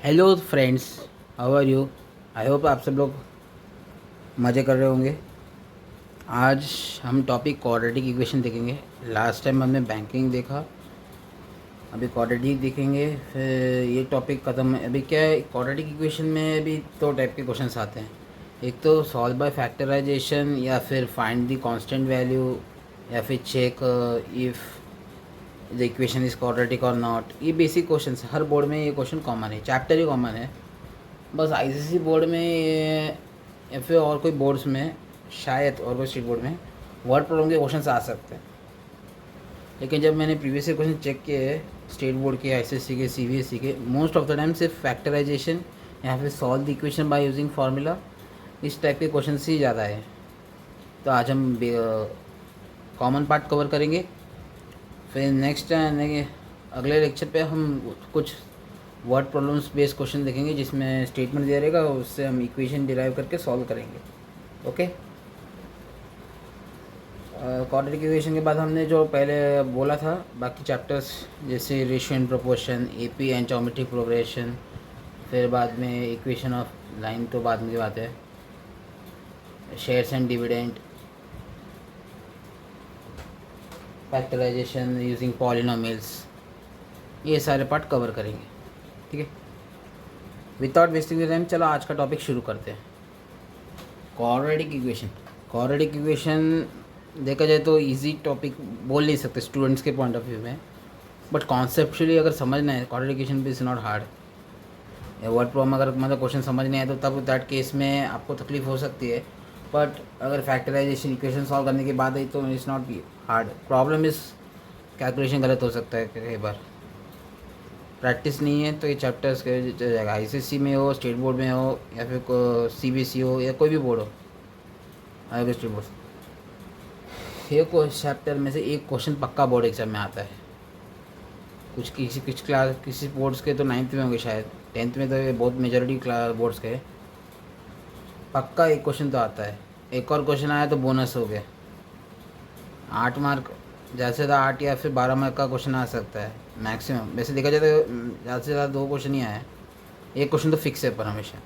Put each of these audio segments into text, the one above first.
Hello friends, how are you. I hope आप सब लोग मज़े कर रहे होंगे। आज हम टॉपिक क्वाड्रेटिक इक्वेशन देखेंगे। लास्ट टाइम हमने बैंकिंग देखा, अभी क्वाड्रेटिक देखेंगे। फिर ये टॉपिक ख़त्म है। अभी क्या है, क्वाड्रेटिक इक्वेशन में अभी दो टाइप के क्वेश्चंस आते हैं। एक तो सॉल्व बाय फैक्टराइजेशन, या फिर फाइंड द कांस्टेंट वैल्यू, या फिर check if the equation is quadratic और नॉट। ये बेसिक क्वेश्चन हर बोर्ड में ये क्वेश्चन कॉमन है, चैप्टर ही कॉमन है। बस आईसीएसई बोर्ड में या फिर और कोई बोर्ड्स में, शायद और कोई स्टेट बोर्ड में वर्ड प्रॉब्लम के क्वेश्चन आ सकते हैं। लेकिन जब मैंने प्रीवियस क्वेश्चन चेक किए स्टेट बोर्ड के, आईसीएसई के, सीबीएसई के, मोस्ट ऑफ द टाइम सिर्फ फैक्टराइजेशन या फिर solve the equation by using formula, इस टाइप के क्वेश्चन ही ज़्यादा है। तो आज हम कॉमन पार्ट कवर करेंगे। फिर नेक्स्ट अगले लेक्चर पे हम कुछ वर्ड प्रॉब्लम्स बेस्ड क्वेश्चन देखेंगे, जिसमें स्टेटमेंट दिया रहेगा, उससे हम इक्वेशन डिराइव करके सॉल्व करेंगे। ओके। क्वाड्रेटिक इक्वेशन के बाद हमने जो पहले बोला था, बाकी चैप्टर्स जैसे ratio and proportion, AP and geometric progression, फिर बाद में इक्वेशन ऑफ लाइन, तो बाद में की बात है, shares and dividend, factorisation using polynomials, ये सारे पार्ट कवर करेंगे। ठीक है, विदाउट वेस्टिंग द टाइम चलो आज का टॉपिक शुरू करते हैं। Quadratic equation. क्वाड्रेटिक इक्वेशन देखा जाए तो इजी टॉपिक बोल नहीं सकते स्टूडेंट्स के पॉइंट ऑफ व्यू में, बट कॉन्सेप्चुअली अगर समझना है क्वाड्रेटिक इक्वेशन भी is not hard. Word problem अगर मतलब क्वेश्चन समझ नहीं आए तो तब दैट केस में आपको तकलीफ हो सकती है। बट अगर फैक्टराइजेशन इक्वेशन सॉल्व करने के बाद आई तो it's not be hard. Problem is calculation गलत हो सकता है कई बार, प्रैक्टिस नहीं है तो ये चैप्टर्स के चल जाएगा। आईसीएसई में हो, स्टेट बोर्ड में हो, या फिर सीबीएसई हो, या कोई भी बोर्ड हो, आई स्टेट बोर्ड, ये चैप्टर में से एक क्वेश्चन पक्का बोर्ड एग्जाम में आता है। कुछ क्लास किसी बोर्ड्स के तो 9th में होंगे, शायद 10th में, तो ये बहुत मेजॉरिटी क्लास बोर्ड्स के पक्का एक क्वेश्चन तो आता है। एक और क्वेश्चन आया तो बोनस हो गया। 8 मार्क, ज़्यादा से ज़्यादा 8 या फिर 12 मार्क का क्वेश्चन आ सकता है मैक्सिमम। वैसे देखा जाए तो ज़्यादा से ज़्यादा 2 क्वेश्चन ही आया है, एक क्वेश्चन तो फिक्स है पर हमेशा।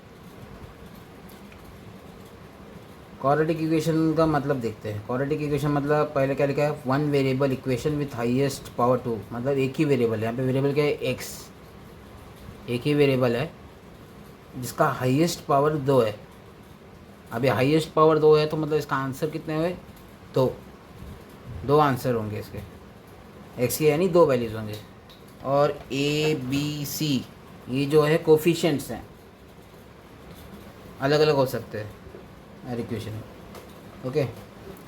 क्वाड्रेटिक इक्वेशन का मतलब देखते हैं। क्वाड्रेटिक इक्वेशन मतलब पहले क्या लिखा है, one variable equation with highest power 2, मतलब एक ही वेरिएबल है। यहाँ पे वेरिएबल क्या है, एक्स, एक ही वेरिएबल है जिसका हाईएस्ट पावर 2 है। अभी हाईएस्ट पावर 2 है तो मतलब इसका आंसर कितने हुए, 2 आंसर होंगे इसके, एक्स के यानी 2 वैल्यूज़ होंगे। और ए बी सी ये जो है कोफिशिएंट्स हैं, अलग अलग हो सकते हैं हर इक्वेशन में। ओके,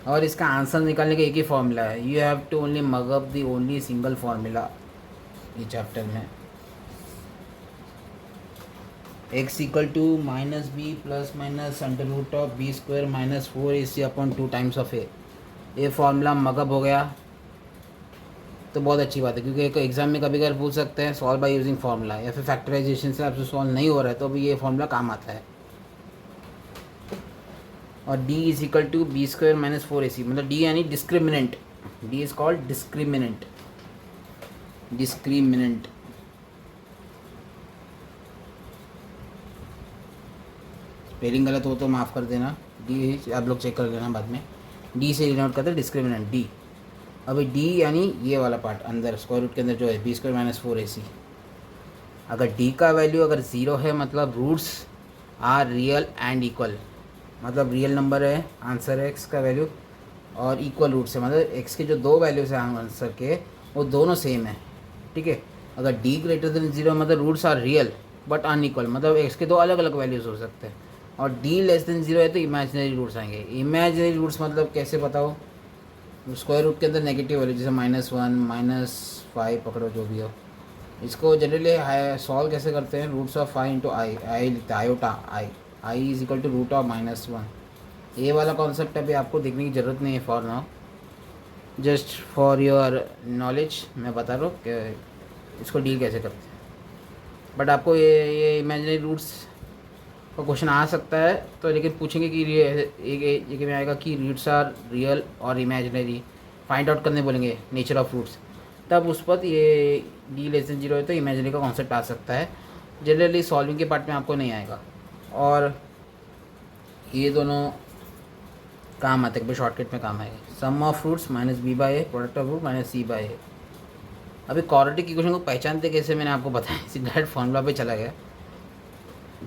और इसका आंसर निकालने का एक ही फॉर्मूला है, you have to only mug up the only single formula ये चैप्टर में। X equal to minus b plus minus under root of b square minus 4ac upon 2 times of a. ये formula mug up हो गया तो बहुत अच्छी बात है, क्योंकि एक एग्जाम में कभी कभी पूछ सकते हैं सॉल्व बाय यूजिंग फार्मूला, या फिर फैक्टराइजेशन से आपसे सॉल्व नहीं हो रहा है तो भी ये फार्मूला काम आता है। और d is equal to B square minus 4ac, मतलब d यानी discriminant, d is called discriminant. Discriminant spelling गलत हो तो माफ़ कर देना, डी आप लोग चेक कर लेना बाद में। डी से डिनोट करते हैं डिस्क्रिमिनेंट, डी। अभी डी यानी ये वाला पार्ट अंदर स्क्वायर रूट के अंदर जो है बी स्क्वायर माइनस 4ac। अगर डी का वैल्यू अगर 0 है मतलब roots are real and equal, मतलब रियल नंबर है आंसर है एक्स का वैल्यू, और इक्वल रूट्स है मतलब एक्स के जो 2 वैल्यूज हैं आंसर के वो दोनों सेम है। ठीक है, अगर डी ग्रेटर देन 0 मतलब roots are real but unequal, मतलब एक्स के 2 अलग अलग वैल्यूज हो सकते हैं। और डी लेस देन 0 है तो इमेजिनरी रूट्स आएंगे। इमेजिनरी रूट्स मतलब कैसे बताओ, स्क्वायर रूट के अंदर नेगेटिव वैल्यू, जैसे -1 -5 पकड़ो जो भी हो। इसको जनरली सॉल्व कैसे करते हैं, roots of I into I, I लिखता है iota, I is equal to root of -1। ये वाला कॉन्सेप्ट अभी आपको देखने की ज़रूरत नहीं है for now, just for your knowledge मैं बता रहा हूँ कि इसको डील कैसे करते हैं। बट आपको ये इमेजिनरी रूट्स का क्वेश्चन आ सकता है तो, लेकिन पूछेंगे कि एक में आएगा कि रूट्स आर रियल और इमेजिनरी, फाइंड आउट करने बोलेंगे नेचर ऑफ रूट्स, तब उस पर ये डी लेस देन 0 है तो इमेजिनरी का कॉन्सेप्ट आ सकता है। जनरली सॉल्विंग के पार्ट में आपको नहीं आएगा। और ये दोनों काम आते हैं, शॉर्टकट में काम आएगा। Sum of roots minus b by a, product of root minus c by a. अभी क्वाड्रेटिक इक्वेशन को पहचानते कैसे, मैंने आपको बताया, इसी डायरेक्ट फॉर्मूला पे चला गया।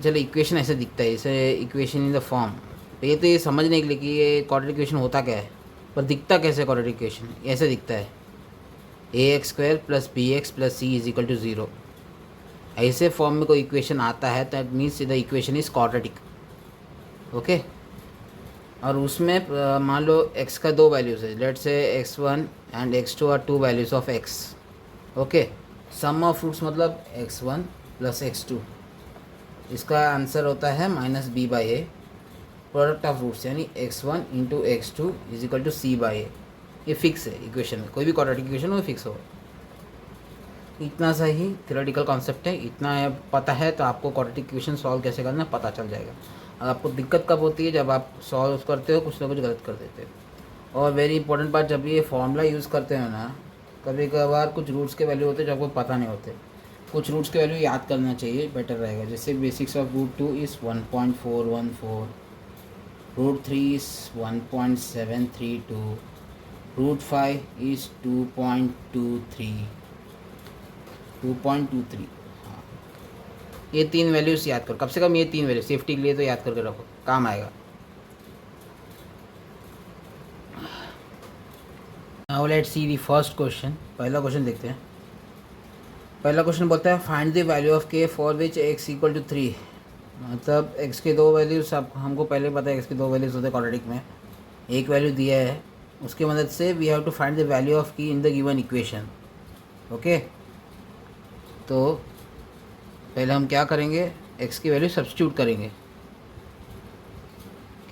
चलो इक्वेशन ऐसे दिखता है, इसे इक्वेशन इन द फॉर्म। तो ये समझने के लिए कि ये क्वाड्रेटिक इक्वेशन होता क्या है, पर दिखता कैसे क्वाड्रेटिक इक्वेशन, ऐसे दिखता है a x square plus b x plus c is equal to zero. ऐसे फॉर्म में कोई इक्वेशन आता है that means the equation is quadratic. Okay, और उसमें मान लो x का दो वैल्यूज़ है, let's say x1 and x2 are two values of x। Okay, sum of roots मतलब x1 प्लस x2, इसका आंसर होता है minus b by a. Product of roots यानी x1 into x2 is equal to c by a. ये fix है equation में, कोई भी क्वाड्रेटिक इक्वेशन हो फिक्स हो। इतना सा ही थ्योरेटिकल कॉन्सेप्ट है, इतना पता है तो आपको क्वाड्रेटिक इक्वेशन सॉल्व कैसे करना पता चल जाएगा। और आपको दिक्कत कब होती है, जब आप सॉल्व करते हो कुछ ना कुछ गलत कर देते हो। और वेरी इंपॉर्टेंट बात, जब ये फॉर्मूला यूज़ करते हो ना, कभी कभार कुछ रूट्स के वैल्यू होते हैं जो आपको पता नहीं होते, कुछ रूट्स के वैल्यू याद करना चाहिए, बेटर रहेगा। जैसे basics of root 2 is 1.414, root 3 is 1.732, root 5 is 2.23। हाँ, ये तीन वैल्यूज़ याद करो, कम से कम ये तीन वैल्यू सेफ्टी के लिए तो याद करके रखो, काम आएगा। Now let's see the first question. पहला क्वेश्चन देखते हैं। पहला क्वेश्चन बोलता है find the value of K for which x equal to 3। मतलब x के दो वैल्यूज, आप हमको पहले पता है x के दो वैल्यूज होते हैं क्वाड्रेटिक में। एक वैल्यू दिया है, उसकी मदद से we have to find the value of k in the given equation. Okay, तो पहले हम क्या करेंगे, x की वैल्यू सब्स्टिट्यूट करेंगे।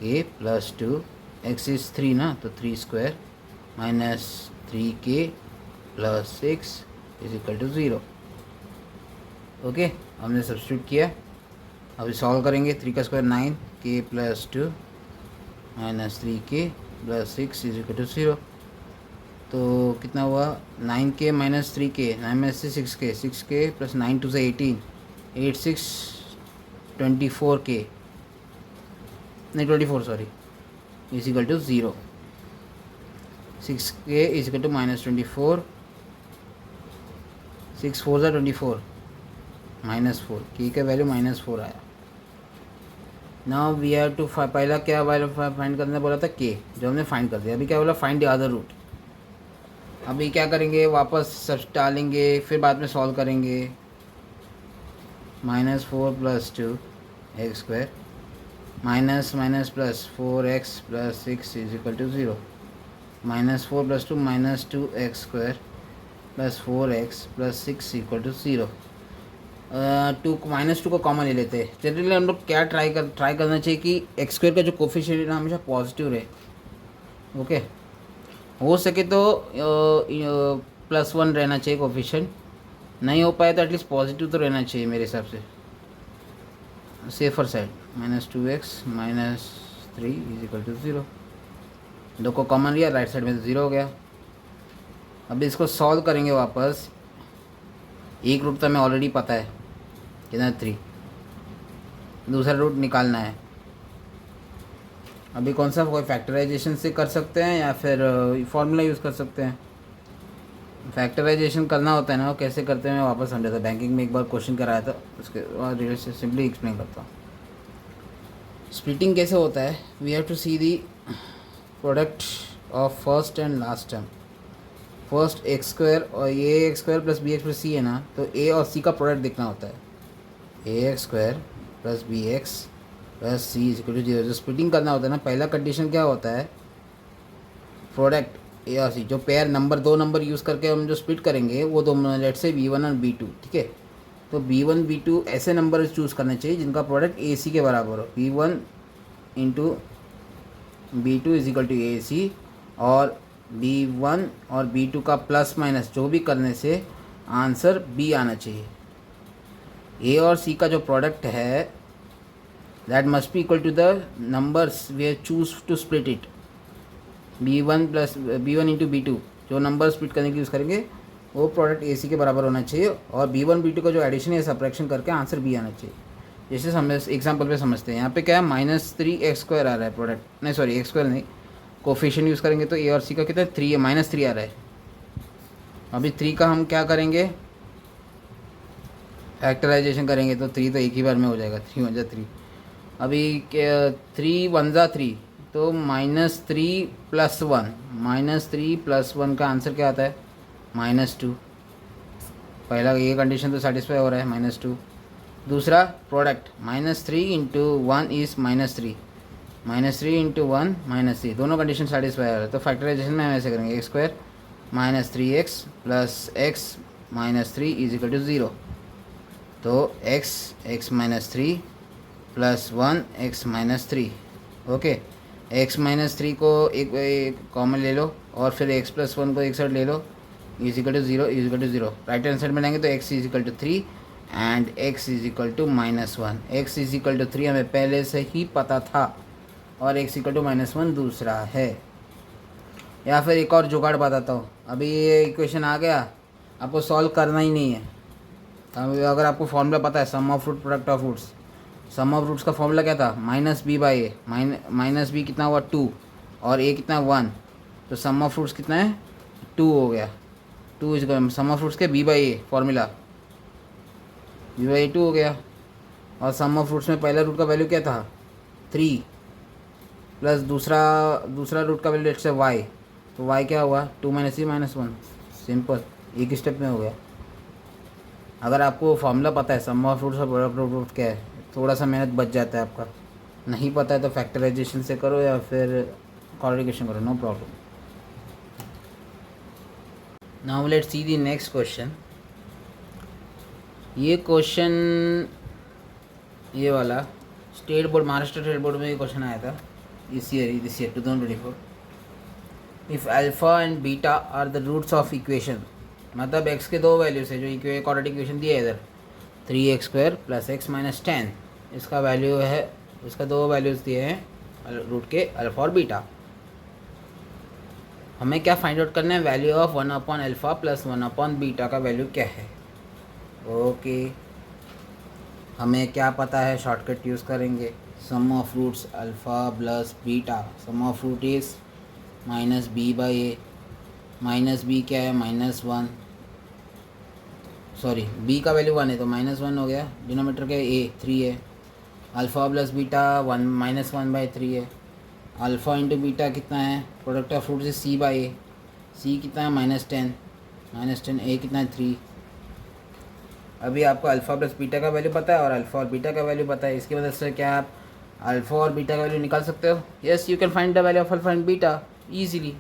k प्लस 2, x इज़ 3 ना, तो 3 square minus 3k plus 6 is equal to 0। Okay, हमने सब्स्टिट्यूट किया, अभी सॉल्व करेंगे। 3 का square 9, k plus 2 minus 3k plus 6 is equal to 0। तो कितना हुआ, 9k माइनस 3k, 9 में से 6k प्लस 9 2 से 18, 8 6 24k, नहीं 24 sorry, is equal to 0। 6k is equal to minus 24, 6 4 ज़ा 24 माइनस 4, k का वैल्यू माइनस 4 आया। नाउ वी हैव टू पहला क्या वैल्यू फाइंड करने बोला था, k, जो हमने फाइंड कर दिया। अभी क्या बोला, फाइंड द अदर रूट। अभी क्या करेंगे, वापस सब डालेंगे, फिर बाद में सॉल्व करेंगे। -4 plus 2 X square minus minus plus 4x plus 6 is equal to 0। -4 plus 2 minus 2x square plus 4x plus 6 equal to 0। -2 को कॉमन ले लेते हैं। जनरली हम लोग क्या ट्राई करना चाहिए कि एक्स स्क्वायर का जो कोफिशिएंट है ना हमेशा पॉजिटिव रहे। ओके, हो सके तो +1 रहना चाहिए कोफिशिएंट, नहीं हो पाए तो एटलीस्ट पॉजिटिव तो रहना चाहिए मेरे हिसाब से, safer side. -2x minus 3 is equal to 0। दो को कॉमन लिया, राइट साइड में तो 0 हो गया। अभी इसको सॉल्व करेंगे वापस। एक रूट तो हमें ऑलरेडी पता है, कितना 3, दूसरा रूट निकालना है। अभी कौन सा, कोई फैक्टराइजेशन से कर सकते हैं या फिर फॉर्मूला यूज़ कर सकते हैं। फैक्टराइजेशन करना होता है ना, वो कैसे करते हैं मैं वापस समझा था, बैंकिंग में एक बार क्वेश्चन कराया था, उसके बाद सिंपली एक्सप्लेन करता हूँ। स्प्लिटिंग कैसे होता है, we have to see the product of first and last term. First x square और ये x square plus b x plus c है ना, तो ए और सी का प्रोडक्ट देखना होता है। A x square plus b x plus c is equal to 0। जो स्प्लिटिंग करना होता है ना, पहला कंडीशन क्या होता है, प्रोडक्ट ए और सी, जो पेयर नंबर, दो नंबर यूज़ करके हम जो स्प्लिट करेंगे वो दो, लेट से B1 और B2, ठीक है। तो B1 B2 ऐसे नंबर चूज़ करने चाहिए जिनका प्रोडक्ट ए सी के बराबर हो। B1 into B2 is equal to a c, और B1 और B2 का प्लस माइनस जो भी करने से आंसर B आना चाहिए। ए और सी का जो प्रोडक्ट है that must be equal to the numbers we have choose to split it. B1 into B2 जो नंबर स्प्लिट करने की यूज़ करेंगे वो प्रोडक्ट ए सी के बराबर होना चाहिए और B1 B2 का जो एडिशन या सब्ट्रैक्शन करके आंसर बी आना चाहिए। जैसे समझ एग्जाम्पल पे समझते हैं, यहाँ पे क्या है -3x² आ रहा है प्रोडक्ट, नहीं सॉरी x² नहीं, कोफिशिएंट यूज़ करेंगे तो ए और सी का कितना है 3 है, -3 आ रहा है। अभी 3 का हम क्या करेंगे, फैक्टराइजेशन करेंगे तो 3 तो एक ही बार में हो जाएगा, 3 1 3। अभी 3 1 3 तो -3 + 1, -3 + 1 का आंसर क्या आता है -2। पहला ये कंडीशन तो सेटिस्फाई हो रहा है -2। दूसरा प्रोडक्ट -3 × 1 इज़ -3, -3 × 1 -3, दोनों कंडीशन सेटिस्फाई हो रहा है। तो फैक्टराइजेशन में हम ऐसे करेंगे x² -3x + x -3 = 0। तो x -3 + 1 x -3, ओके। x -3 को एक कॉमन ले लो और फिर x + 1 को एक साइड ले लो, = 0 राइट हैंड साइड में लेंगे तो x = 3 एंड x = -1। x = 3 हमें पहले से ही पता था और x = -1 दूसरा है। या फिर एक और जुगाड़ बताता हूँ। अभी ये इक्वेशन आ गया, आपको सॉल्व करना ही नहीं है। अगर आपको फॉर्मूला पता है sum of root product of roots, sum of roots का फॉर्मूला क्या था -b/a, -b कितना हुआ 2 और a कितना 1, तो सम ऑफ फ्रूट्स कितना है 2 हो गया। 2 इज सम ऑफ फ्रूट्स के b/a फॉर्मूला b/a 2 हो गया। और सम ऑफ फ्रूट्स में पहला रूट का वैल्यू क्या था 3 प्लस दूसरा रूट का वैल्यू से y, तो y क्या हुआ 2 - 3 - 1, सिंपल, एक ही स्टेप में हो गया। अगर आपको फॉर्मूला पता है सम ऑफ फ्रूट्स और प्रोडक्ट ऑफ फ्रूट क्या है, थोड़ा सा मेहनत बच जाता है आपका। नहीं पता है तो फैक्टराइजेशन से करो या फिर कॉन्जुगेशन करो, no problem. Now let's see the next question. ये क्वेश्चन ये वाला state board, Maharashtra state board में ये क्वेश्चन आया था this year 2024। If alpha and beta are the roots of equation, मतलब x के दो वैल्यूज है जो क्वाड्रेटिक इक्वेशन दिया है इधर 3x² + x - 10, इसका वैल्यू है, इसका दो वैल्यूज़ दिए हैं रूट के अल्फ़ा और बीटा। हमें क्या फाइंड आउट करना है, वैल्यू ऑफ 1/α + 1/बीटा का वैल्यू क्या है। ओके हमें क्या पता है, शॉर्टकट यूज़ करेंगे, sum of roots alpha + beta, sum of root is -b/a, -b क्या है -1, सॉरी b का वैल्यू 1 है तो -1 हो गया, डिनोमीटर क्या है a 3 है, अल्फ़ा + बीटा 1 -1/3 है, अल्फ़ा × बीटा कितना है, प्रोडक्ट ऑफ फ्रूट से c/a, c कितना है -10, a कितना है 3। अभी आपको अल्फ़ा + बीटा का वैल्यू पता है और अल्फ़ा और बीटा का वैल्यू पता है, इसकी वजह से क्या आप अल्फ़ा और बीटा का वैल्यू निकाल सकते हो। Yes you can find the value of alpha and beta easily.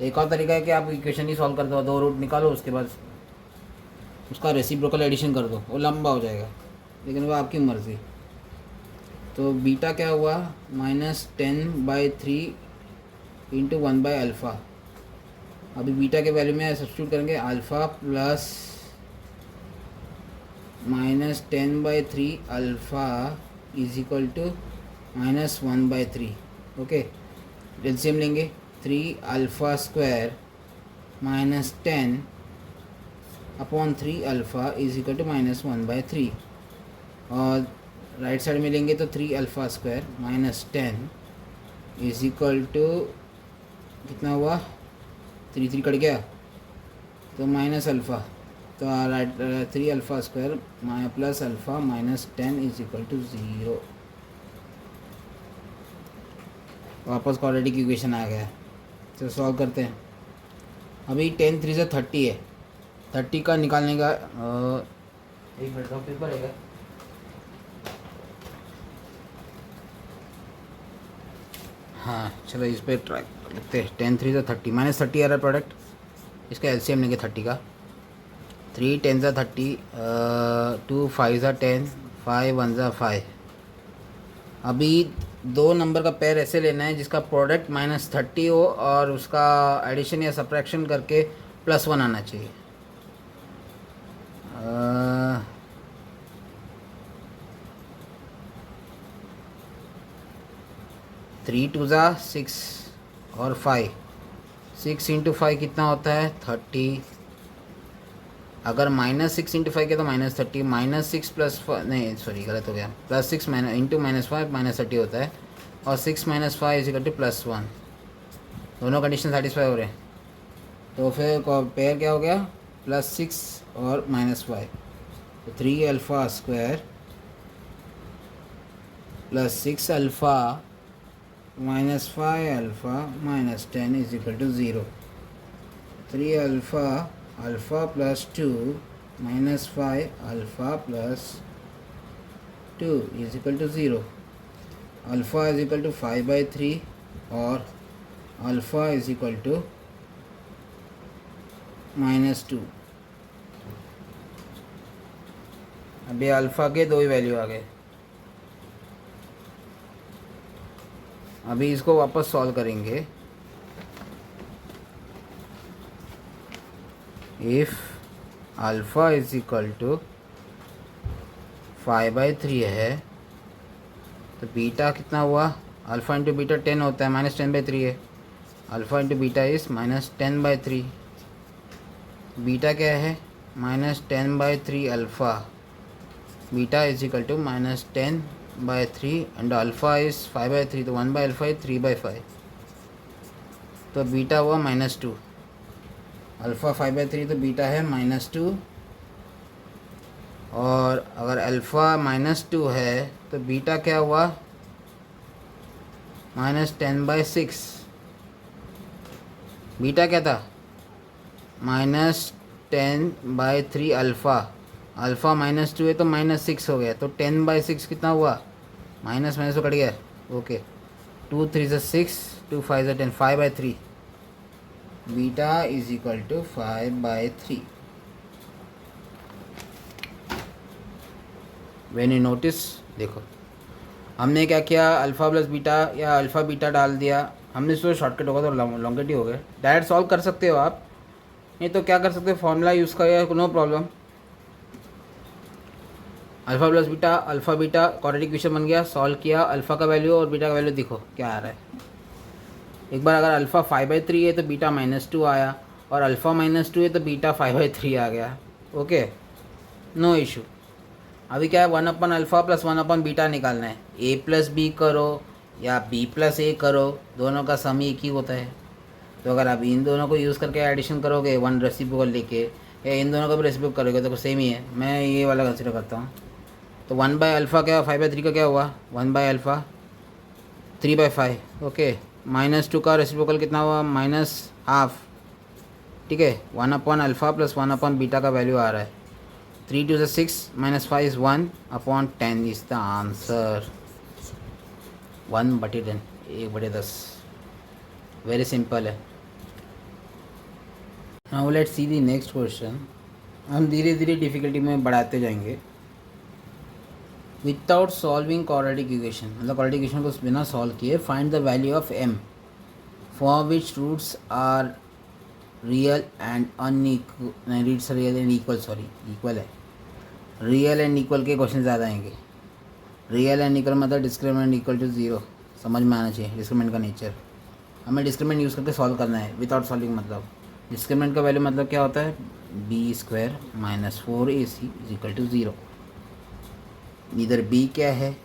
एक और तरीका है कि आप इक्वेशन ही सॉल्व कर दो, दो रूट निकालो, उसके बाद उसका रेसिप्रोकल एडिशन कर दो, वो लंबा हो जाएगा, लेकिन वो आपकी मर्ज़ी। तो बीटा क्या हुआ -10/3 × 1/α। अभी बीटा के वैल्यू में सब्स्टिट्यूट करेंगे alpha plus -10/3 alpha = -1/3, okay. LCM लेंगे 3α² - 10/3α = -1/3 और राइट साइड में लेंगे तो 3α² - 10 कितना हुआ 3 कट गया तो -α, तो राइट 3α² + α -10 = 0। वापस क्वाड्रेटिक इक्वेशन आ गया, तो सॉल्व करते हैं। अभी 10 3 से 30 है, 30 का निकालने का एक मिनट का पेपर है। हाँ चलो इस पर ट्राई लिखते हैं, 10 3 से 30 -30 आ रहा है प्रोडक्ट, इसका एलसीएम लेंगे 30 का, 3 10 30, 2 5 10, 5 1 5। अभी दो नंबर का पेयर ऐसे लेना है जिसका प्रोडक्ट -30 हो और उसका एडिशन या सब्ट्रैक्शन करके +1 आना चाहिए। 3 2 6 और 5, 6 × 5 कितना होता है 30, अगर -6 इंटू 5 किया तो -30, -6 प्लस नहीं सॉरी गलत हो गया, +6 इंटू -5 -30 होता है, और 6 - 5 इज इक्वल टू +1। दोनों कंडीशन सेटिस्फाई हो रहे हैं, तो फिर पेयर क्या हो गया, +6 और -5, तो 3 alpha square +6 alpha -5 alpha -10 is equal to 0। 3 alpha alpha plus 2 -5 alpha plus 2 is equal to 0। Alpha is equal to 5/3 और अल्फ़ा इज इक्वल टू -2। अभी अल्फ़ा के दो ही वैल्यू आ गए। अभी इसको वापस सॉल्व करेंगे। If alpha is equal to 5/3 है तो बीटा कितना हुआ, अल्फ़ा इंटू बीटा 10 होता है, -10/3 है, alpha into beta is -10/3। Beta क्या है, -10/3 alpha, beta is equal to -10/3 and alpha is 5/3, तो 1/अल्फ़ा इज 3/5, तो बीटा हुआ -2। अल्फ़ा 5/3 तो बीटा है -2, और अगर अल्फ़ा -2 है तो बीटा क्या हुआ, -10/6। बीटा क्या था, -10/3 अल्फ़ा, अल्फ़ा -2 है तो -6 हो गया, तो 10/6 कितना हुआ, माइनस माइनस तो कट गया, ओके, 2 3 से 6, 2 5 से 10, 5/3, beta is equal to 5/3। When you notice, देखो हमने क्या किया, अल्फ़ा प्लस बीटा या अल्फ़ा बीटा डाल दिया हमने, इसको शॉर्टकट होगा तो लॉन्गेट ही हो गया। डायरेक्ट सॉल्व कर सकते हो आप, नहीं तो क्या कर सकते हो, फॉर्मूला यूज़ करिए, no problem. Alpha plus beta alpha beta quadratic equation बन गया, सॉल्व किया, अल्फ़ा का वैल्यू और बीटा का वैल्यू दिखो क्या आ रहा है। एक बार अगर अल्फ़ा 5/3 है तो बीटा -2 आया, और अल्फ़ा -2 है तो बीटा 5/3 आ गया, ओके, नो इशू। अभी क्या है, 1/अल्फ़ा प्लस 1/बीटा निकालना है, a प्लस बी करो या b प्लस ए करो, दोनों का सम एक ही होता है। तो अगर आप इन दोनों को यूज़ करके एडिशन करोगे 1 रेसिप्रोकल लेके, या इन दोनों का भी रेसिप्रोकल करोगे तो सेम ही है, मैं ये वाला कंसिडर करता हूँ। तो 1/अल्फ़ा क्या, 5/3 का क्या हुआ, 1/अल्फ़ा 3/5, ओके, -2 का रेसिप्रोकल कितना हुआ, -12, ठीक है, 1/अल्फ़ा प्लस 1/बीटा का वैल्यू आ रहा है, 3 2 से 6 -5 is 1/10 is the answer, 1/10, 1/10, very simple है। Now let's see the next question. हम धीरे धीरे डिफ़िकल्टी में बढ़ाते जाएंगे। विदाउट सॉल्विंग क्वाड्रेटिक इक्वेशन, मतलब क्वाड्रेटिक इक्वेशन को बिना सॉल्व किए, find the value of m for which roots are real and unequal, roots real and equal, sorry equal है, रियल एंड इक्वल के क्वेश्चन ज़्यादा आएंगे। रियल एंड इक्वल मतलब discriminant equal to 0, समझ में आना चाहिए डिस्क्रिमिनेंट का नेचर। हमें डिस्क्रिमिनेंट यूज़ करके सॉल्व करना है, विदाउट सॉल्विंग मतलब डिस्क्रिमिनेंट का वैल्यू मतलब क्या होता है, b² - 4ac is equal to 0। इधर b क्या है,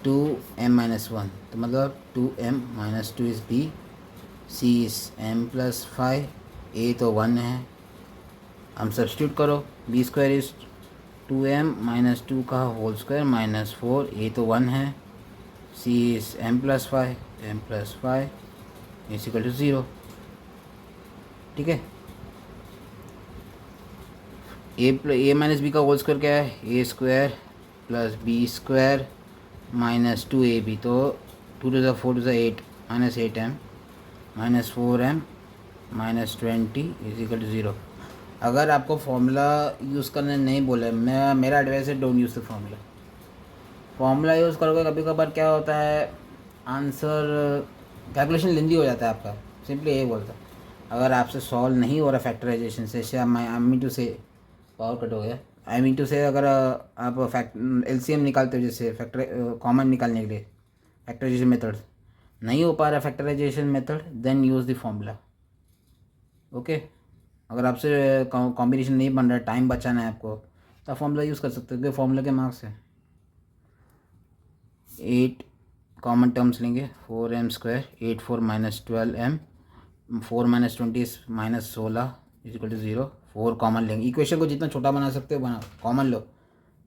2m - 1, तो मतलब 2m - 2 is b, c is m + 5, a तो 1 है, हम सब्स्टिट्यूट करो, b² इज़ 2m - 2 का होल स्क्वायर -4, a तो 1 है, c is m + 5, m + 5 is equal to 0, ठीक है। a माइनस बी का होल स्क्वायर क्या है, a² + b² - 2ab, तो 2 to the 4 to the 8 -8m -4m -20 is equal to 0। अगर आपको फॉर्मूला यूज़ करने नहीं बोले, मेरा एडवाइस है don't use the formula. Formula use करोगे कभी कभार क्या होता है, आंसर कैलकुलेशन लेंदी हो जाता है आपका, सिंपली यही बोलता है। अगर आपसे सॉल्व नहीं हो रहा फैक्टराइजेशन से, आई मीन टू से, पावर कट हो गया, आई मीन टू से, अगर आप LCM निकालते हो, जैसे फैक्टर कॉमन निकालने के लिए फैक्टराइजेशन मेथड नहीं हो पा रहा factorisation method, then use the formula, okay. अगर आपसे कॉम्बिनेशन नहीं बन रहा है, टाइम बचाना है आपको, तो आप फॉर्मूला यूज़ कर सकते हो, क्योंकि फॉर्मूला के मार्क्स है। 8 कॉमन टर्म्स लेंगे, 4m², 8 4 -12m, 4 - 20 -16 = 0। 4 कॉमन लेंगे, इक्वेशन को जितना छोटा बना सकते हो बना, कॉमन लो,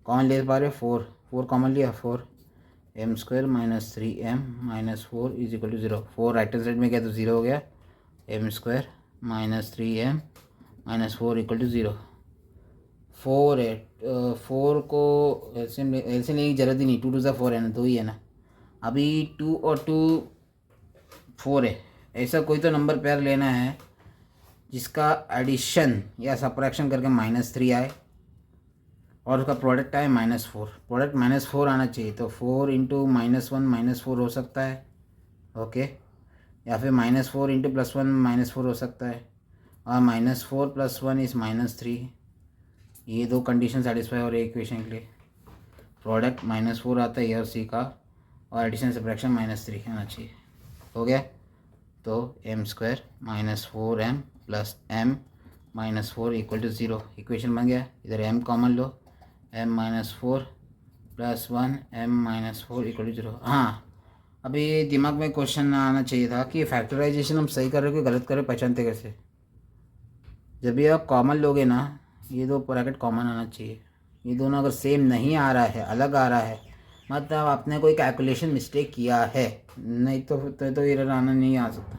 कॉमन ले पा रहे हो 4 कॉमन लिया, 4m² -3m -4 = 0। 4 right hand side में गया तो 0 हो गया, m² -3m -4 = 0। 4 है, 4 को ऐसे लेने की जरूरत ही नहीं, 2 2 4 है ना, 2 ही है ना। अभी 2 और 2 4 है, ऐसा कोई तो नंबर पेयर लेना है जिसका एडिशन या सब्ट्रैक्शन करके -3 आए और उसका प्रोडक्ट आए -4। प्रोडक्ट -4 आना चाहिए, तो 4 × -1 -4 हो सकता है, ओके, या फिर -4 × +1 -4 हो सकता है, और -4 + 1 = -3। ये दो कंडीशन सेटिस्फाई हो रही है इक्वेशन के लिए। प्रोडक्ट -4 आता है ए और सी का, और एडिशन सब्ट्रैक्शन -3 आना चाहिए, हो गया। तो m² -4m + m -4 = 0 इक्वेशन बन गया। इधर m कॉमन लो, m -4 + 1 m -4 = 0। हाँ, अभी दिमाग में क्वेश्चन आना चाहिए था कि फैक्टराइजेशन हम सही कर रहे हो कि गलत कर रहे हो, पहचानते कैसे। जब भी आप कॉमन लोगे ना, ये दो ब्रैकेट कॉमन आना चाहिए। ये दोनों अगर सेम नहीं आ रहा है, अलग आ रहा है, मतलब आपने कोई कैलकुलेशन मिस्टेक किया है, नहीं तो एरर आना नहीं आ सकता।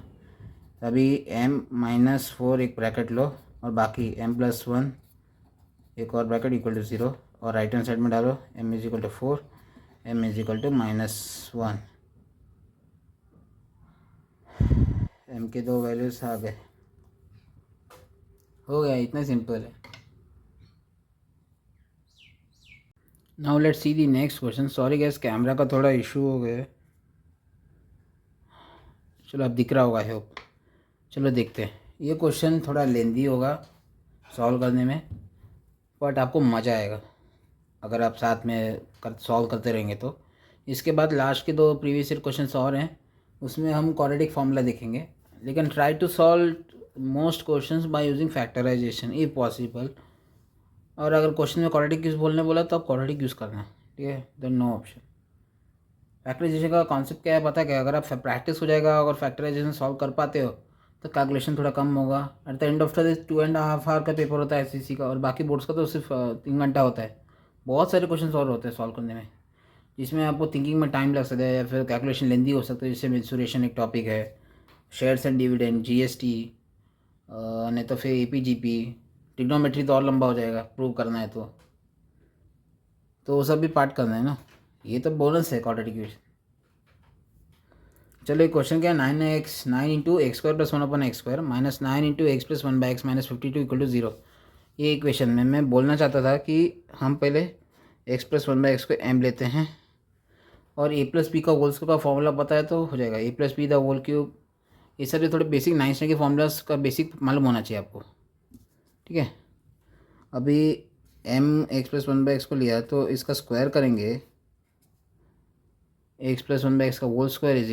अभी m -4 एक ब्रैकेट लो, और बाकी m + 1 एक और ब्रैकेट = 0, और राइट हैंड साइड में डालो m = 4, m = -1। m के दो वैल्यूज आ गए, हो गया, इतना सिंपल है। Now let's see the next question. Sorry gas, camera का थोड़ा इशू हो गया, चलो अब दिख रहा होगा, आई होप। चलो देखते हैं, ये क्वेश्चन थोड़ा लेंदी होगा सॉल्व करने में, बट आपको मज़ा आएगा अगर आप साथ में सॉल्व करते रहेंगे तो। इसके बाद लास्ट के 2 प्रीवियस ईयर क्वेश्चंस और हैं, उसमें हम क्वाड्रेटिक फार्मूला देखेंगे, लेकिन try to solve most questions by using factorisation if possible. और अगर क्वेश्चन में क्वाड्रेटिक यूज़ बोलने बोला तो आप क्वाड्रेटिक यूज़ करना, ठीक है, देन नो ऑप्शन। फैक्टराइजेशन का कॉन्सेप्ट क्या है पता है क्या? अगर आप प्रैक्टिस हो जाएगा, अगर फैक्टराइजेशन सॉल्व कर पाते हो तो कैलकुलेशन थोड़ा कम होगा। At the end of the 2.5 hour का पेपर होता है एसएससी का, और बाकी बोर्ड्स का तो सिर्फ 3 घंटा होता है। बहुत सारे क्वेश्चन और होते हैं सॉल्व करने में, जिसमें आपको थिंकिंग में टाइम लग सकता है, या फिर कैलकुलेशन लेंदी हो सकता है, जैसे मेंसुरेशन एक टॉपिक है, शेयर्स एंड डिविडेंड, जीएसटी, नहीं तो फिर एपीजीपी, ट्रिग्नोमेट्री तो और लंबा हो जाएगा प्रूव करना है तो वो सब भी पार्ट करना है ना, ये तो बोनस है क्वाड्रेटिक इक्वेशन। चलो एक क्वेश्चन क्या है, 9 × x + 1/x² -9 × x + 1/x -52 = 0। ये इक्वेशन में मैं बोलना चाहता था कि हम पहले x + 1/x को m लेते हैं, और a + b का होल स्क्वायर का फॉर्मूला पता है तो हो जाएगा, a + b the whole cube. ये सब थोड़े बेसिक 9th स्टैंडर्ड के फॉर्मूलाज का बेसिक मालूम होना चाहिए आपको, ठीक है। अभी m x + 1/x को लिया तो इसका स्क्वायर करेंगे, x + 1/x का whole square =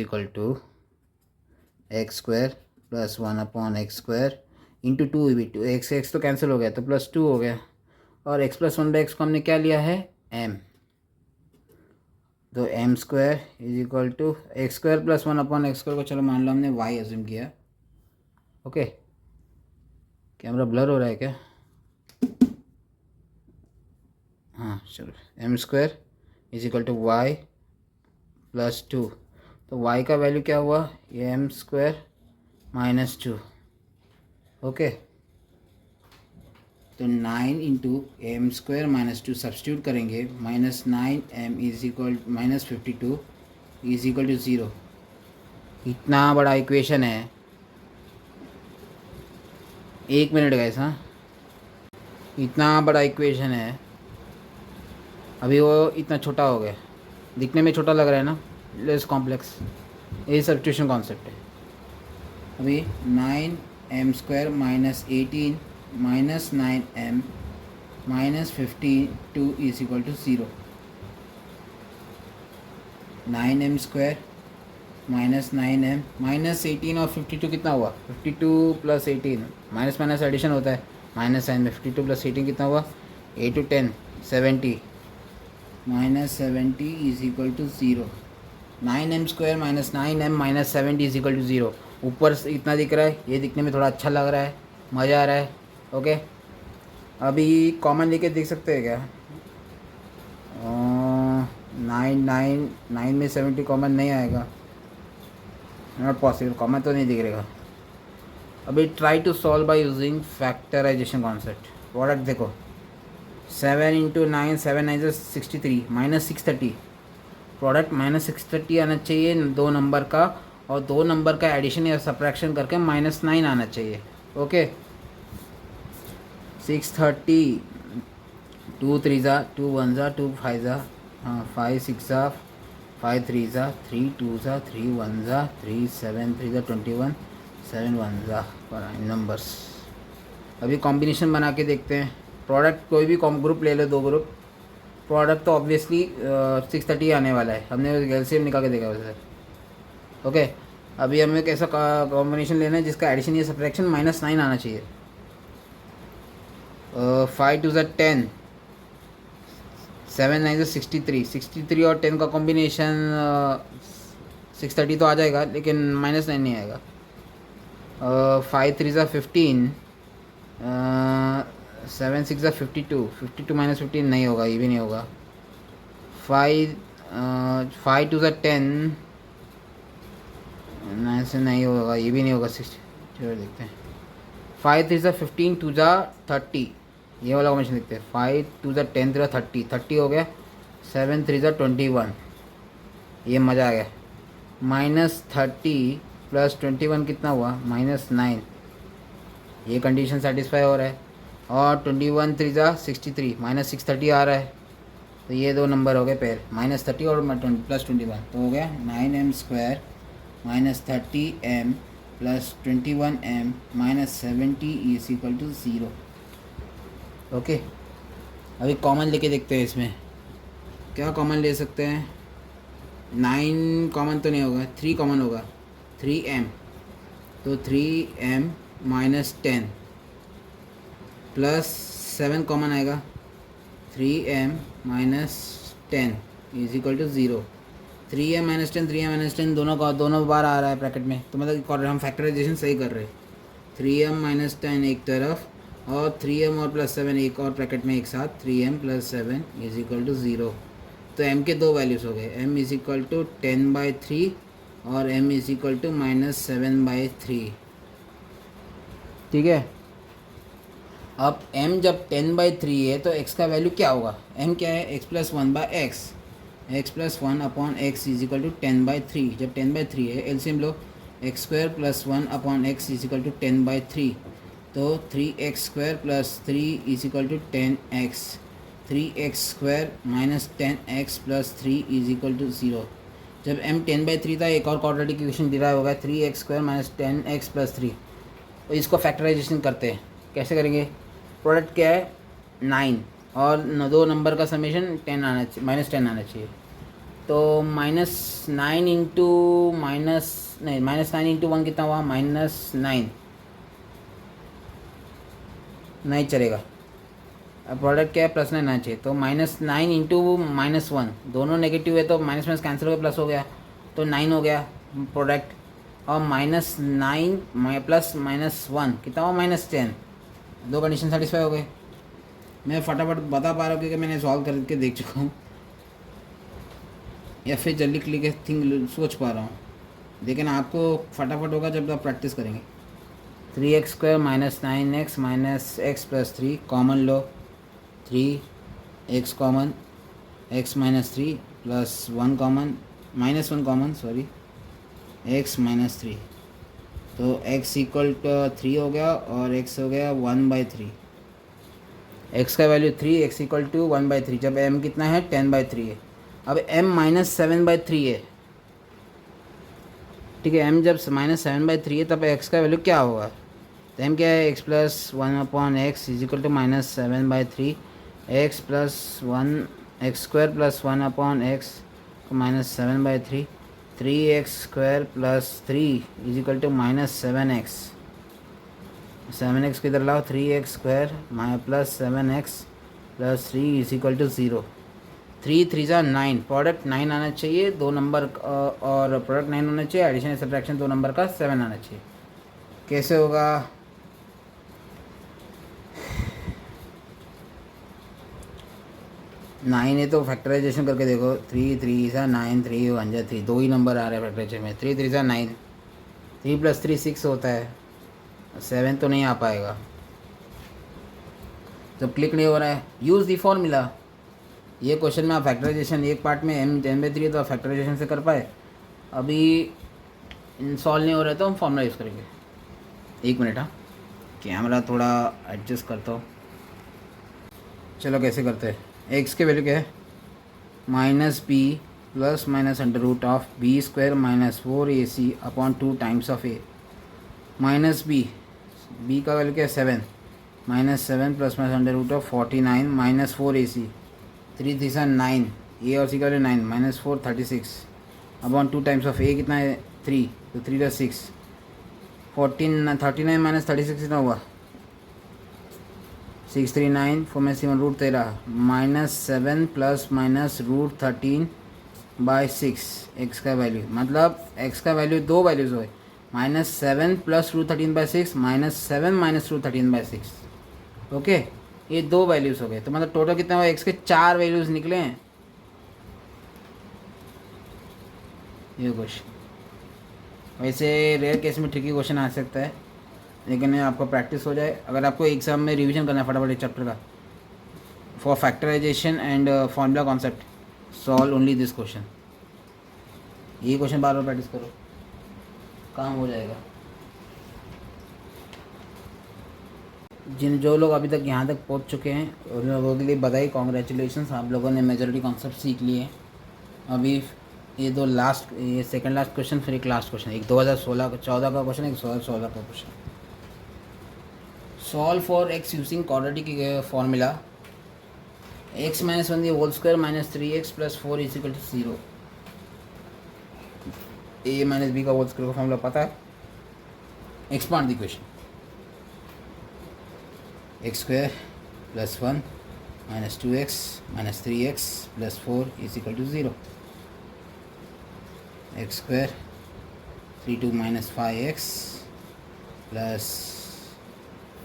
x² + 1/x² × 2 x तो कैंसिल हो गया तो +2 हो गया, और x + 1/x को हमने क्या लिया है, m, तो m² = x² + 1/x² को चलो मान लो हमने y अज्यूम किया, ओके। कैमरा ब्लर हो रहा है क्या? हाँ चलो, m² = y + 2, तो y का वैल्यू क्या हुआ, ये m² - 2, ओके। तो 9 × m² - 2 सब्स्टिट्यूट करेंगे, -9m -52 = 0। इतना बड़ा इक्वेशन है, 1 मिनट गाइस, हाँ, इतना बड़ा इक्वेशन है, अभी वो इतना छोटा हो गया, दिखने में छोटा लग रहा है ना, लेस कॉम्प्लेक्स, ये सब्स्टिट्यूशन कॉन्सेप्ट है। अभी 9m² - 18 -9m -52 = 0। 9m² minus 9m minus 18 और 52 कितना हुआ 52 प्लस 18 माइनस माइनस एडिशन होता है माइनस साइन में 52 प्लस 18 कितना हुआ 8 to 10 70 minus 70 is equal to 0 9m square minus 9m minus 70 is equal to 0 ऊपर से इतना दिख रहा है ये दिखने में थोड़ा अच्छा लग रहा है मज़ा आ रहा है ओके अभी कॉमन लेके देख सकते हैं क्या 9 में 70 कॉमन नहीं आएगा नॉट पॉसिबल कॉमन तो नहीं दिख रहेगा अभी try to solve by using factorisation concept product देखो 7 इंटू 9 7 9 63 माइनस 630 प्रोडक्ट माइनस 630 आना चाहिए दो नंबर का और दो नंबर का एडिशन या सब्ट्रैक्शन करके माइनस 9 आना चाहिए ओके 630 2 3 ज़ा 2 1 ज़ा 2 5 ज़ा हाँ 5 6 ज़ा 5 3 ज़ा 3 2 ज़ा 3 1 ज़ा 3 7 3 ज़ा 21 7 1 ज़ा नंबर्स अभी कॉम्बिनेशन बना के देखते हैं प्रोडक्ट कोई भी ग्रुप ले लो दो ग्रुप प्रोडक्ट तो ऑब्वियसली 630 आने वाला है हमने एलसीएम निकाल के देखा वैसे ओके अभी हमें कैसा कॉम्बिनेशन लेना है जिसका एडिशन या सब्ट्रैक्शन माइनस 9 आना चाहिए 5 2 ज़ा 10 7 9 ज़ा 63 और 10 का कॉम्बिनेशन 630 तो आ जाएगा लेकिन माइनस 9 नहीं आएगा 5 3 ज़ा 15 7 6 ज़ा 52 माइनस 15 नहीं होगा ये भी नहीं होगा 5 2 ज़ा 10 ऐसे नहीं होगा ये भी नहीं होगा 60 चलो देखते हैं 5 3 ज़ा 15 2 ज़ा 30 ये वाला कॉम्बिनेशन देखते हैं 5 2 ज़ा 10 3 ज़ा 30 हो गया 7 3 ज़ा 21 ये मज़ा आ गया माइनस 30 प्लस 21 कितना हुआ माइनस 9 ये कंडीशन सेटिस्फाई हो रहा है और 21 3 ज़ा 63 माइनस 630 आ रहा है तो ये दो नंबर हो गए पेयर माइनस 30 और प्लस 21 तो हो गया 9m square minus 30m plus 21m minus 70 is equal to 0 okay अभी कॉमन लेके देखते हैं इसमें क्या कॉमन ले सकते हैं 9 कॉमन तो नहीं होगा 3 कॉमन होगा 3m तो 3m माइनस 10 प्लस 7 कॉमन आएगा 3m minus 10 is equal to 0 3m minus 10 दोनों बार आ रहा है ब्रैकेट में तो मतलब हम फैक्टराइजेशन सही कर रहे हैं 3m माइनस 10 एक तरफ और 3m और प्लस 7 एक और ब्रैकेट में एक साथ 3m plus 7 is equal to 0 तो m के दो वैल्यूज़ हो गए m इज इक्वल टू 10/3 और m is equal to minus 7/3 ठीक है अब m जब 10/3 है तो x का वैल्यू क्या होगा m क्या है x plus 1/x x plus 1 upon x is equal to 10/3 जब 10/3 है एलसीएम लो x square plus 1 upon x is equal to 10/3 तो 3x square plus 3 is equal to 10x 3x square minus 10x plus 3 is equal to 0 जब m 10/3 था एक और quadratic equation derive होगा 3x square minus 10x plus 3 तो इसको factorisation करते हैं कैसे करेंगे प्रोडक्ट क्या है 9 और दो नंबर का समेशन 10 आना चाहिए माइनस 10 आना चाहिए तो माइनस 9 इंटू माइनस 9 इंटू 1 कितना हुआ माइनस 9 नहीं चलेगा अब प्रोडक्ट क्या है प्लस 9 आना चाहिए तो माइनस 9 इंटू माइनस 1 दोनों नेगेटिव है तो माइनस माइनस कैंसिल हो गया प्लस हो गया तो 9 हो गया प्रोडक्ट और माइनस 9 प्लस माइनस 1 कितना हुआ माइनस 10 दो कंडीशन सेटिस्फाई हो गए मैं फटाफट बता पा रहा हूँ क्योंकि मैंने सॉल्व करके देख चुका हूँ या फिर जल्दी क्लिक थिंग सोच पा रहा हूँ लेकिन आपको फटाफट होगा जब आप प्रैक्टिस करेंगे 3x square minus 9x minus x plus 3 common लो 3x common x minus 3 plus 1 common minus 1 common sorry x minus 3 तो x इक्वल टू 3 हो गया और x हो गया 1/3 x का वैल्यू 3 x इक्वल टू 1/3 जब m कितना है 10/3 है अब m माइनस 7/3 है ठीक है m जब माइनस 7/3 है तब x का वैल्यू क्या होगा तो m क्या है x plus 1 upon x is equal to minus 7/3 x plus 1 x square plus 1 upon x minus 7/3 3x² plus 3 is equal to -7x। 7x किधर लाओ, 3x² plus 7x plus 3 is equal to 0। 3 3 ज़ा 9, product 9 आना चाहिए, 2 number और product 9 होना चाहिए, addition subtraction 2 number का 7 आना चाहिए। कैसे होगा? 9 है तो फैक्टराइजेशन करके देखो, 3 3 सा 9, 3 1 जा 3, 2 ही नंबर आ रहे हैं फैक्टराइजेशन में। 3 3 सा 9, 3 प्लस 3 6 होता है, 7 तो नहीं आ पाएगा, तो क्लिक नहीं हो रहा है। Use the formula. ये क्वेश्चन में आप फैक्टराइजेशन एक पार्ट में m/3 है तो आप फैक्टराइजेशन से कर पाए, अभी सॉल्व नहीं हो रहा है तो हम फॉर्मूला यूज़ करेंगे। 1 मिनट, हाँ कैमरा थोड़ा एडजस्ट करता हूँ। चलो कैसे करते हैं। एक्स के वैल्यू क्या है, -b plus minus under root of b² minus 4ac upon 2 times of a। -b का वैल्यू क्या है 7, -7 plus minus under root of 49 minus 4ac। 3 3 9, a और c का value 9, -4 36 upon 2 times of a कितना है 3, तो 3 का 6, 14 39 माइनस 36 कितना हुआ 639, 4 में 7 √13 -7 प्लस माइनस √13/6 एक्स का वैल्यू, मतलब एक्स का वैल्यू 2 वैल्यूज़ हुए, -7 प्लस √13/6 -7 माइनस √13/6। ओके, ये 2 वैल्यूज़ हो गए, तो मतलब टोटल कितना हुआ, एक्स के 4 वैल्यूज़ निकले हैं। ये क्वेश्चन वैसे रेयर केस में ट्रिकी क्वेश्चन आ सकता है, लेकिन आपको प्रैक्टिस हो जाए, अगर आपको एग्जाम में रिवीजन करना है फटाफट इस चैप्टर का, for factorisation and formula concept, solve only this question. ये क्वेश्चन बार बार प्रैक्टिस करो, काम हो जाएगा। जो लोग अभी तक यहाँ तक पहुँच चुके हैं उन लोगों के लिए बधाई, कॉन्ग्रेचुलेशंस, आप लोगों ने मेजॉरिटी कॉन्सेप्ट सीख लिए हैं। अभी ये सेकंड लास्ट क्वेश्चन, फिर एक लास्ट क्वेश्चन, एक 2014 का क्वेश्चन, एक 2016 का question. Solve for x using quadratic formula, x minus 1 whole square minus 3x plus 4 is equal to 0। a minus b का होल स्क्वायर का फॉर्मूला पता है। Expand the equation, x square plus 1 minus 2x minus 3x plus 4 is equal to 0। x square 3 2 minus 5x plus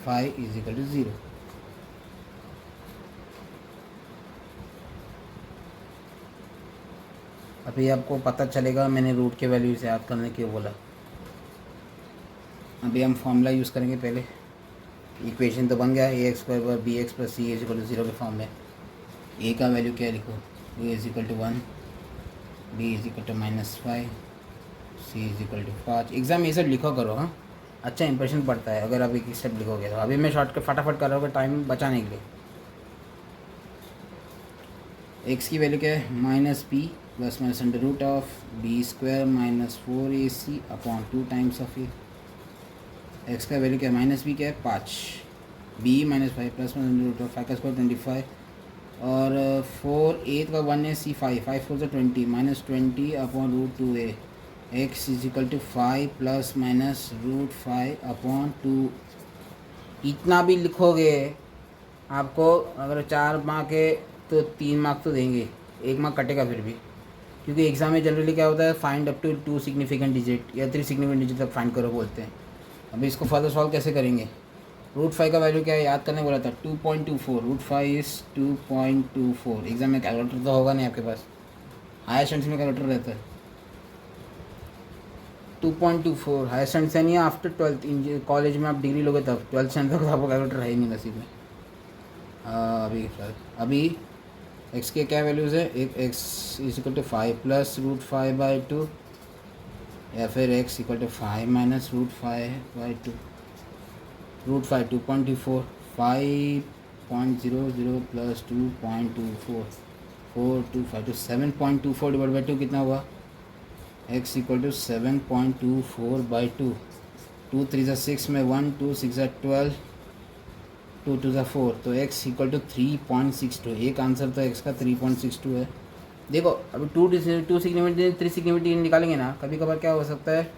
5 is equal to 0। अभी आपको पता चलेगा मैंने root के वैल्यू से याद करने के बोला। अभी हम फॉर्मूला यूज़ करेंगे। पहले इक्वेशन तो बन गया, ax² पर bx plus c is equal to 0 के फॉर्म में। a का वैल्यू क्या लिखो, a is equal to 1, b is equal to -5, c is equal to 5। Exam ये सब लिखो करो, हाँ अच्छा इंप्रेशन पड़ता है अगर आप एक स्टेप लिखोगे तो। अभी मैं शॉर्ट फटाफट कर रहा हूँ टाइम बचाने के लिए। x की वैल्यू क्या है, -b plus minus under root of b² minus 4ac upon 2 times of a। x का वैल्यू क्या है, -b क्या है 5, b -5 plus minus under root of 5 का स्क्वायर 25 और 4 8 का 1 है, c 5 5 4 20 -20 upon √2a। x is equal to 5 plus minus √5 upon 2। इतना भी लिखोगे आपको अगर 4 मार्क है तो 3 मार्क तो देंगे, 1 मार्क कटेगा फिर भी, क्योंकि एग्ज़ाम में जनरली क्या होता है find up to 2 significant digit या 3 सिग्निफिकेंट डिजिट तक फाइंड करो बोलते हैं। अभी इसको फर्दर सॉल्व कैसे करेंगे। √5 का वैल्यू क्या है याद करने बोला था, 2.24। √5 इज़ 2.24। एग्जाम में कैलकुलेटर तो होगा नहीं आपके पास, हायर स्टैंडर्ड्स में कैलकुलेटर रहता है। 2.24 हायर स्टैंडर्ड्स यानी आफ्टर 12th, कॉलेज में आप डिग्री लोगे तब, 12th स्टैंडर्ड तक आपको कैलकुलेटर है ही नहीं नसीब में। अभी x के क्या वैल्यूज़ है, एक x is equal to 5 plus √5/2 या फिर x equal to 5 minus √5/2। √5 2.24, 5.00 plus 2.24 425 तो 7.24 डिवाइड बाई 2 कितना हुआ, x इक्वल टू 7.24/2। 2 3 6 में 1, 2 6 12, 2 2 4, तो x इक्वल टू 3.62। एक आंसर तो x का 3.62 है, देखो अभी टू सिग्निफिकेंट 3 सिग्निफिकेंट निकालेंगे ना, कभी कभार क्या हो सकता है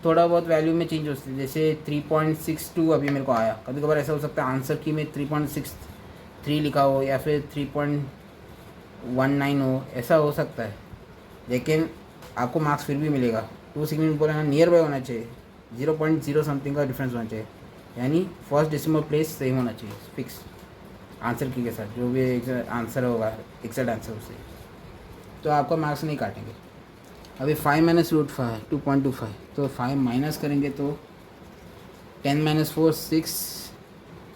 थोड़ा बहुत वैल्यू में चेंज हो सकती है। जैसे 3.62 अभी मेरे को आया, कभी कभार ऐसा हो सकता है आंसर की में 3.63 लिखा हो या फिर 3.19 हो, ऐसा हो सकता है। लेकिन आपको मार्क्स फिर भी मिलेगा। टू सिग्निफिकेंट बोले ना, नियर बाय होना चाहिए, 0.0 समथिंग का डिफरेंस होना चाहिए, यानी फर्स्ट डेसिमल प्लेस सेम होना चाहिए फिक्स आंसर की के साथ, जो भी आंसर होगा एग्जैक्ट आंसर उससे, तो आपका मार्क्स नहीं काटेंगे। अभी 5 माइनस रूट 5 2.25, तो 5 माइनस करेंगे तो 10 माइनस 4 6,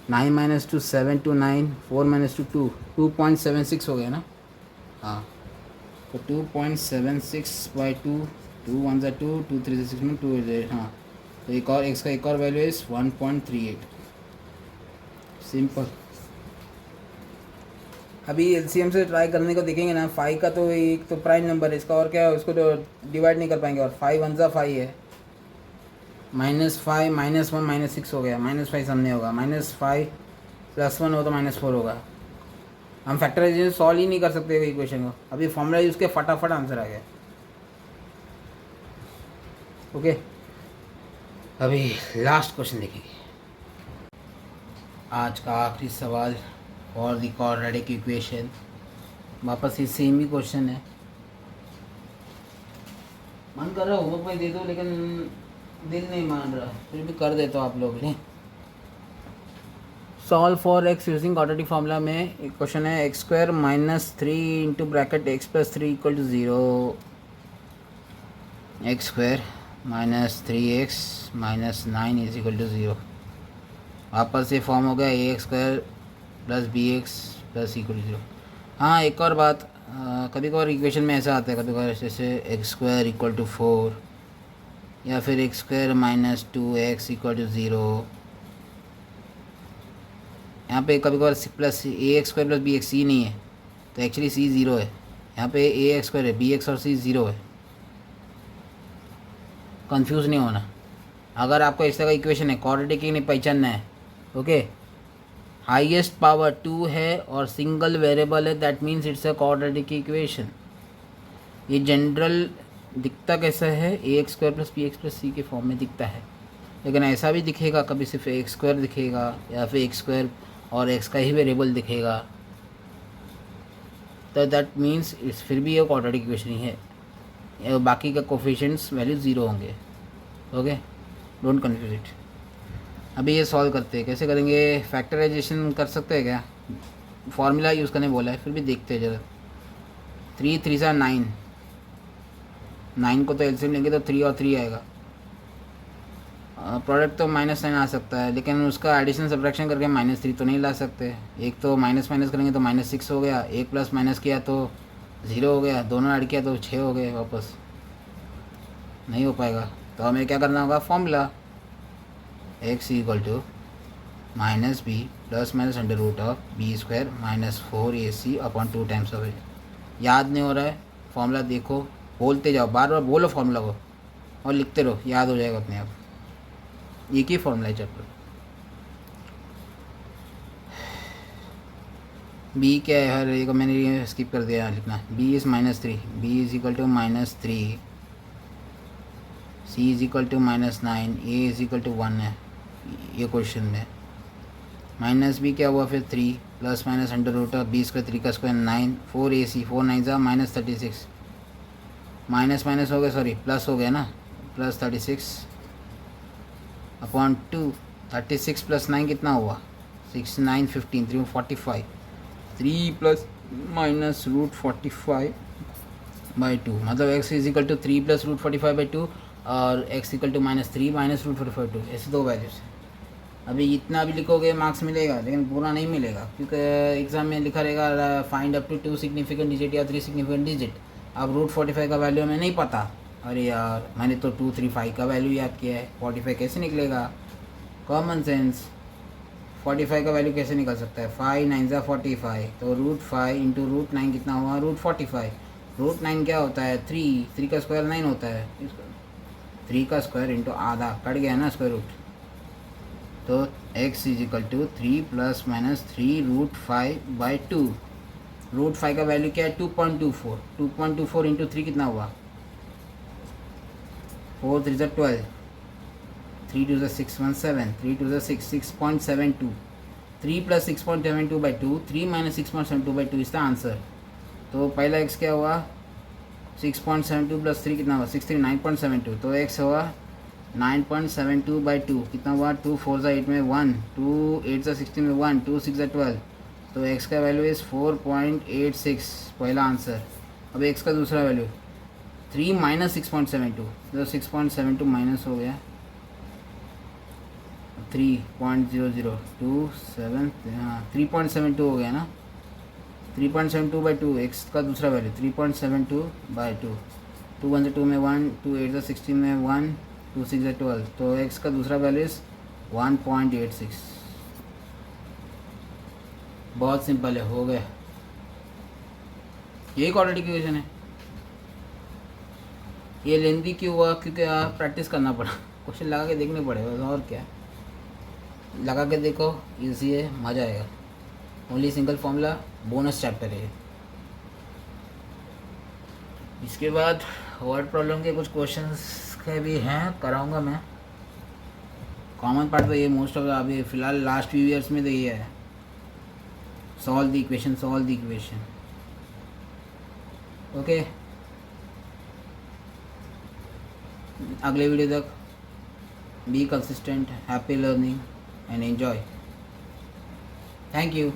9 माइनस 2 7 2 9, 4 माइनस 2 2, 2.76 हो गया ना। हाँ, तो 2.76 बाई 2, 2 1 ज़ा 2, 2 3 6 में 2 हाँ, तो एक और एक्स का एक और वैल्यू इज़ 1.38। सिंपल। अभी एलसीएम से ट्राई करने को देखेंगे ना, 5 का तो एक तो प्राइम नंबर है इसका, और क्या है उसको तो डिवाइड नहीं कर पाएंगे, और 5 1 ज़ा 5 है, -5 -1 -6 हो गया, -5 सामने होगा, -5 +1 हो तो -4 होगा। हम फैक्टराइजेशन सॉल्व ही नहीं कर सकते इक्वेशन को, अभी फॉर्मूला यूज़ के फटाफट आंसर आ गया। ओके, अभी लास्ट क्वेश्चन देखेंगे, आज का आखिरी सवाल और द क्वाड्रेटिक इक्वेशन। वापस ये सेम ही क्वेश्चन है, मन कर रहा है होमवर्क में दे दो, लेकिन दिल नहीं मान रहा, फिर भी कर देता हूँ आप लोग ने। Solve for x using quadratic formula में एक क्वेश्चन है, x² -3 into bracket x + 3 = 0, x² -3x - 9 = 0। वापस ये फॉर्म हो गया ax² + bx + c = 0। हाँ, एक और बात, कभी कभार इक्वेशन में ऐसा आता है, कभी कभार जैसे x² = 4 या फिर x² - 2x = 0। यहाँ पे कभी कभार प्लस ax² + bx c नहीं है, तो एक्चुअली c 0 है। यहाँ पे ax² है, bx और c 0 है। कंफ्यूज नहीं होना, अगर आपको इस तरह का इक्वेशन है क्वाड्रेटिक ही नहीं पहचानना है। ओके, हाईएस्ट पावर 2 है और सिंगल वेरिएबल है, that means it's a quadratic equation. ये जनरल दिखता कैसा है, ax² + bx + c के फॉर्म में दिखता है, लेकिन ऐसा भी दिखेगा, कभी सिर्फ x² दिखेगा या फिर x² और x का ही वेरिएबल दिखेगा, तो दैट मीन्स इट्स फिर भी ये क्वाड्रेटिक इक्वेशन ही है, बाकी का कोफिशिएंट्स वैल्यू 0 होंगे। Okay, don't confuse it. अभी ये सॉल्व करते हैं, कैसे करेंगे, फैक्टराइजेशन कर सकते हैं क्या, फार्मूला यूज़ करने बोला है, फिर भी देखते हैं ज़रा। 3 3 सा 9, 9 को तो एलसीएम लेंगे तो 3 और 3 आएगा। प्रोडक्ट तो -9 आ सकता है, लेकिन उसका एडिशन सब्ट्रैक्शन करके -3 तो नहीं ला सकते। एक तो माइनस माइनस करेंगे तो -6 हो गया, एक प्लस माइनस किया तो 0 हो गया, दोनों ऐड किया तो 6 हो गए, वापस नहीं हो पाएगा। तो हमें क्या करना होगा, formula x = -b ± (b² - 4ac / 2 times of it। याद नहीं हो रहा है, फॉर्मूला देखो, बोलते जाओ, बार बार बोलो फॉर्मूला को और लिखते रहो, याद हो जाएगा अपने आप। एक ही फॉर्मूला है चैप्टर। बी क्या है, हर एक मैंने स्किप कर दिया लिखना। b is -3, b = -3, c = -9, a = 1 है ये क्वेश्चन में। -b क्या हुआ फिर 3 ± (b², 3 का स्क्वायर 9, 4ac, 4 9 ज़ा -36, माइनस माइनस हो गया, सॉरी प्लस हो गया ना, +36 / 2, 36 + 9 कितना हुआ, 6 9 15, 3 45, 3 ± (√45/2), मतलब x = 3 + (√45/2) और x = -3 - (√45/2), ऐसे दो वैल्यूज। अभी इतना भी लिखोगे मार्क्स मिलेगा, लेकिन पूरा नहीं मिलेगा, क्योंकि एग्ज़ाम में लिखा रहेगा find up to 2 significant digit या 3 सिग्निफिकेंट डिजिट। अब (√45) का वैल्यू हमें नहीं पता, अरे यार मैंने तो 235 का वैल्यू याद किया है, 45 कैसे निकलेगा, कॉमन सेंस। 45 का वैल्यू कैसे निकल सकता है, 5 9 ज़ा 45, तो √5 × √9 कितना हुआ, √45। √9 क्या होता है, 3 का स्क्वायर 9 होता है, 3 का स्क्वायर इंटू आधा, कट गया ना स्क्वायर रूट, तो x = 3 ± 3 √5/2। रूट 5 का वैल्यू क्या है 2.24, 2.24 इंटू 3 कितना हुआ 4 3 12, 3 2 617, 3 2 6 6.72, 3 प्लस 6.72 बाई 2, 3 माइनस 6.72 बाई 2 इसका आंसर। तो पहला एक्स क्या हुआ 6.72 प्लस 3 कितना हुआ 63 9.72, तो एक्स हुआ 9.72 बाई 2 कितना हुआ 2 4 8 में 1, 2 8 16 में 1, 2 6 12, तो एक्स का वैल्यू इज़ 4.86 पहला आंसर। अब एक्स का दूसरा वैल्यू 3 माइनस 6.72, तो 6.72 माइनस हो गया 3.0027, हाँ 3.72 हो गया ना, 3.72 बाई 2 एक्स का दूसरा वैल्यू 3.72 बाई 2, 2 1 2 में 1, 2 8 16 में 1, 2 6 12, तो एक्स का दूसरा वैल्यू इज़ 1.86। बहुत सिंपल है, हो गया। यही क्वाड्रेटिक इक्वेशन है। ये लेंथी क्यों हुआ क्योंकि आप प्रैक्टिस करना पड़ा, क्वेश्चन लगा के देखने पड़ेगा और क्या, लगा के देखो इजी है, मज़ा आएगा। Only single formula, bonus chapter है। इसके बाद वर्ड प्रॉब्लम के कुछ क्वेश्चंस के भी हैं, कराऊंगा मैं। कॉमन पार्ट तो ये मोस्ट ऑफ अभी फ़िलहाल लास्ट फ्यू ईयर्स में तो ये है, solve the equation, solve the equation. Okay, अगले वीडियो तक be consistent, happy learning and enjoy. Thank you.